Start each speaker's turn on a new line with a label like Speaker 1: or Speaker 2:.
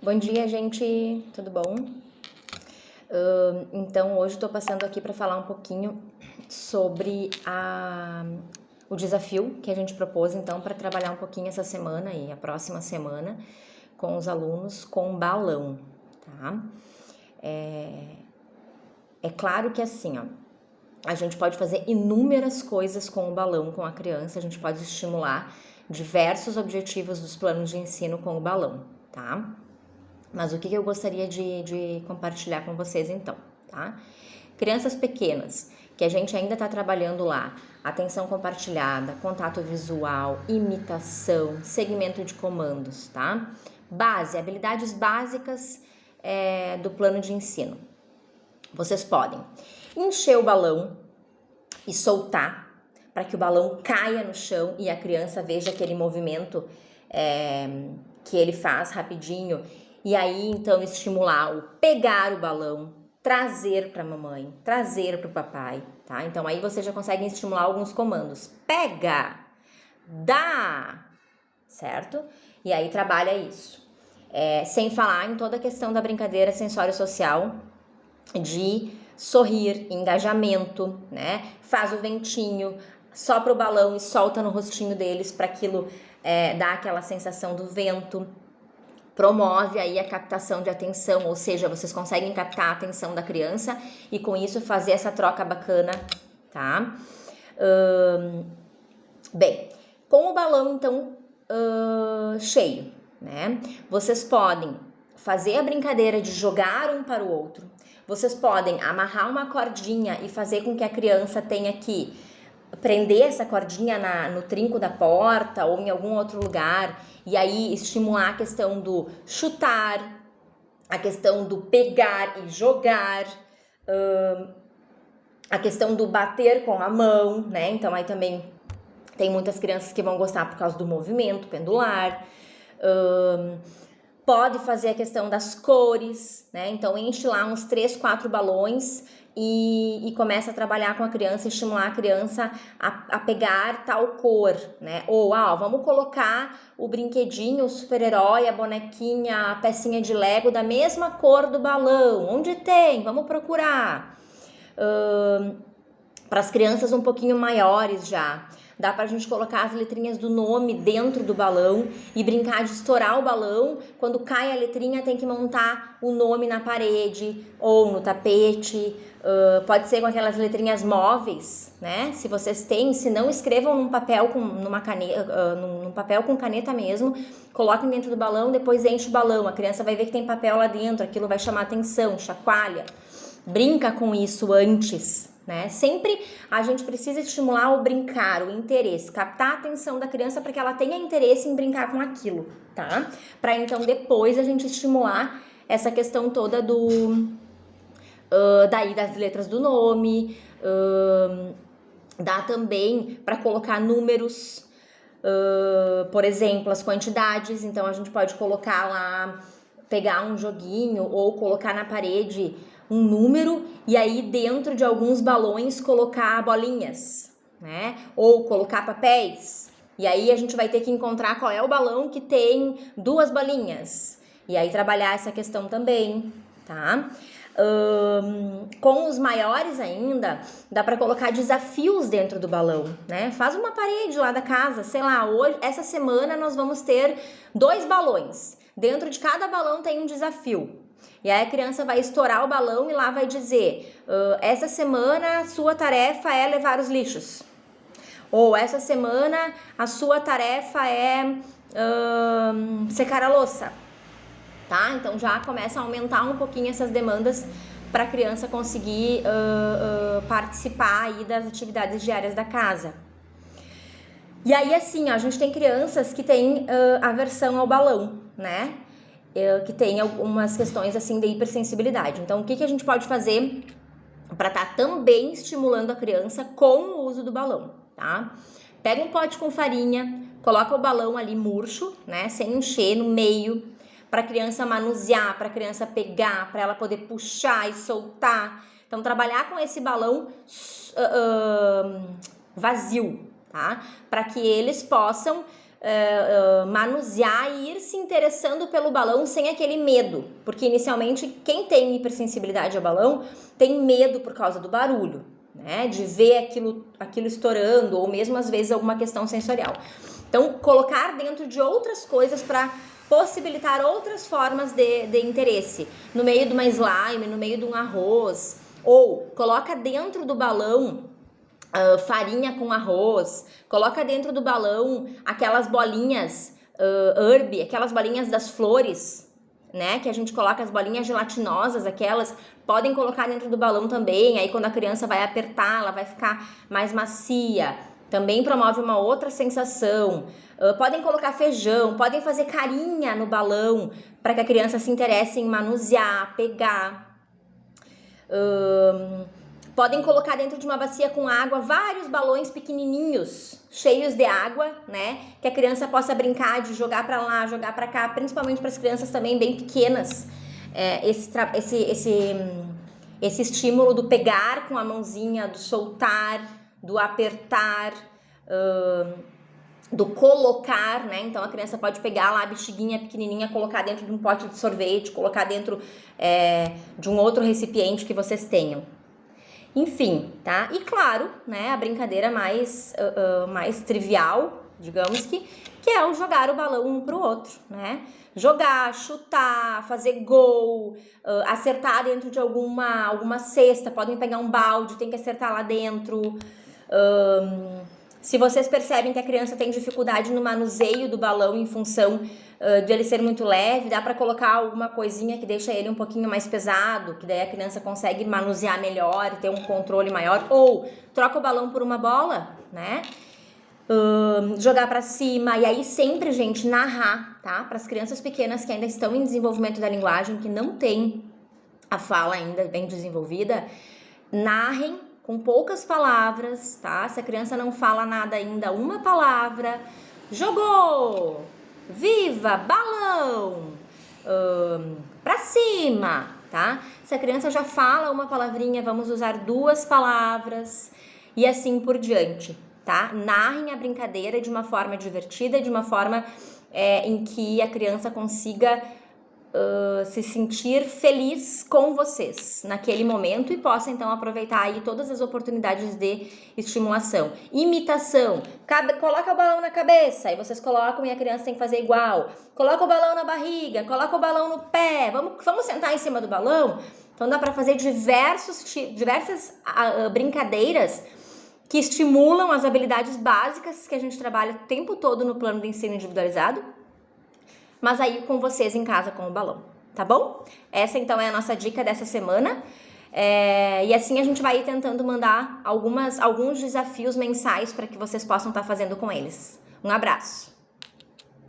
Speaker 1: Bom dia, gente, tudo bom? Então, hoje estou passando aqui para falar um pouquinho sobre o desafio que a gente propôs, então, para trabalhar um pouquinho essa semana e a próxima semana com os alunos com balão, tá? É claro que assim, ó, a gente pode fazer inúmeras coisas com o balão, com a criança, a gente pode estimular diversos objetivos dos planos de ensino com o balão, tá? Mas o que eu gostaria de compartilhar com vocês então, tá? Crianças pequenas, que a gente ainda está trabalhando lá, atenção compartilhada, contato visual, imitação, segmento de comandos, tá? Habilidades básicas do plano de ensino. Vocês podem encher o balão e soltar para que o balão caia no chão e a criança veja aquele movimento que ele faz rapidinho. E aí, então, estimular o pegar o balão, trazer para a mamãe, trazer para o papai, tá? Então, aí você já consegue estimular alguns comandos. Pega, dá, certo? E aí trabalha isso. Sem falar em toda a questão da brincadeira sensório-social, de sorrir, engajamento, né? Faz o ventinho, sopra o balão e solta no rostinho deles para aquilo dar aquela sensação do vento. Promove aí a captação de atenção, ou seja, vocês conseguem captar a atenção da criança e com isso fazer essa troca bacana, tá? Bem, com o balão então cheio, né? Vocês podem fazer a brincadeira de jogar um para o outro. Vocês podem amarrar uma cordinha e fazer com que a criança tenha que prender essa cordinha no trinco da porta ou em algum outro lugar e aí estimular a questão do chutar, a questão do pegar e jogar, a questão do bater com a mão, né? Então aí também tem muitas crianças que vão gostar por causa do movimento pendular. Pode fazer a questão das cores, né? Então enche lá uns 3, 4 balões e começa a trabalhar com a criança, estimular a criança a pegar tal cor, né? Ou, vamos colocar o brinquedinho, o super-herói, a bonequinha, a pecinha de Lego da mesma cor do balão. Onde tem? Vamos procurar. Para as crianças um pouquinho maiores já. Dá pra gente colocar as letrinhas do nome dentro do balão e brincar de estourar o balão. Quando cai a letrinha, tem que montar o nome na parede ou no tapete. Pode ser com aquelas letrinhas móveis, né? Se vocês têm, se não, escrevam num papel num papel com caneta mesmo. Coloquem dentro do balão, depois enche o balão. A criança vai ver que tem papel lá dentro, aquilo vai chamar atenção, chacoalha. Brinca com isso antes, né? Sempre a gente precisa estimular o brincar, o interesse, captar a atenção da criança para que ela tenha interesse em brincar com aquilo, tá? Para então depois a gente estimular essa questão toda daí das letras do nome, dá também para colocar números, por exemplo, as quantidades. Então a gente pode colocar lá, pegar um joguinho ou colocar na parede um número e aí dentro de alguns balões colocar bolinhas, né? Ou colocar papéis. E aí a gente vai ter que encontrar qual é o balão que tem 2 bolinhas. E aí trabalhar essa questão também, tá? Com os maiores ainda, dá para colocar desafios dentro do balão, né? Faz uma parede lá da casa, sei lá, essa semana nós vamos ter 2 balões. Dentro de cada balão tem um desafio. E aí a criança vai estourar o balão e lá vai dizer, essa semana a sua tarefa é levar os lixos. Ou essa semana a sua tarefa é secar a louça. Tá? Então já começa a aumentar um pouquinho essas demandas para a criança conseguir participar aí das atividades diárias da casa. E aí assim, a gente tem crianças que têm aversão ao balão, né? Que tem algumas questões assim de hipersensibilidade. Então, o que a gente pode fazer para estar também estimulando a criança com o uso do balão, tá? Pega um pote com farinha, coloca o balão ali murcho, né, sem encher, no meio, para a criança manusear, para a criança pegar, para ela poder puxar e soltar. Então, trabalhar com esse balão vazio, tá? Para que eles possam manusear e ir se interessando pelo balão sem aquele medo, porque inicialmente quem tem hipersensibilidade ao balão tem medo por causa do barulho, né, de ver aquilo estourando, ou mesmo às vezes alguma questão sensorial. Então, colocar dentro de outras coisas para possibilitar outras formas de interesse, no meio de uma slime, no meio de um arroz, ou coloca dentro do balão farinha com arroz, coloca dentro do balão aquelas bolinhas herb, aquelas bolinhas das flores, né, que a gente coloca as bolinhas gelatinosas, aquelas, podem colocar dentro do balão também, aí quando a criança vai apertar, ela vai ficar mais macia, também promove uma outra sensação. Podem colocar feijão, podem fazer carinha no balão, para que a criança se interesse em manusear, pegar. Podem colocar dentro de uma bacia com água vários balões pequenininhos, cheios de água, né? Que a criança possa brincar de jogar para lá, jogar para cá, principalmente para as crianças também bem pequenas. Esse estímulo do pegar com a mãozinha, do soltar, do apertar, do colocar, né? Então a criança pode pegar lá a bexiguinha pequenininha, colocar dentro de um pote de sorvete, colocar dentro de um outro recipiente que vocês tenham. Enfim, tá? E claro, né, a brincadeira mais trivial, digamos que é o jogar o balão um pro outro, né? Jogar, chutar, fazer gol, acertar dentro de alguma cesta, podem pegar um balde, tem que acertar lá dentro. Se vocês percebem que a criança tem dificuldade no manuseio do balão em função de ele ser muito leve, dá para colocar alguma coisinha que deixa ele um pouquinho mais pesado, que daí a criança consegue manusear melhor e ter um controle maior, ou troca o balão por uma bola, né? Jogar para cima, e aí sempre, gente, narrar, tá? Para as crianças pequenas que ainda estão em desenvolvimento da linguagem, que não tem a fala ainda bem desenvolvida, narrem com poucas palavras, tá? Se a criança não fala nada ainda, uma palavra, jogou, viva, balão, pra cima, tá? Se a criança já fala uma palavrinha, vamos usar 2 palavras e assim por diante, tá? Narrem a brincadeira de uma forma divertida, de uma forma em que a criança consiga se sentir feliz com vocês naquele momento e possa então aproveitar aí todas as oportunidades de estimulação. Imitação, coloca o balão na cabeça, aí vocês colocam e a criança tem que fazer igual. Coloca o balão na barriga, coloca o balão no pé, vamos sentar em cima do balão? Então dá para fazer diversas brincadeiras que estimulam as habilidades básicas que a gente trabalha o tempo todo no plano de ensino individualizado, mas aí com vocês em casa com o balão, tá bom? Essa então é a nossa dica dessa semana, e assim a gente vai ir tentando mandar alguns desafios mensais para que vocês possam estar fazendo com eles. Um abraço!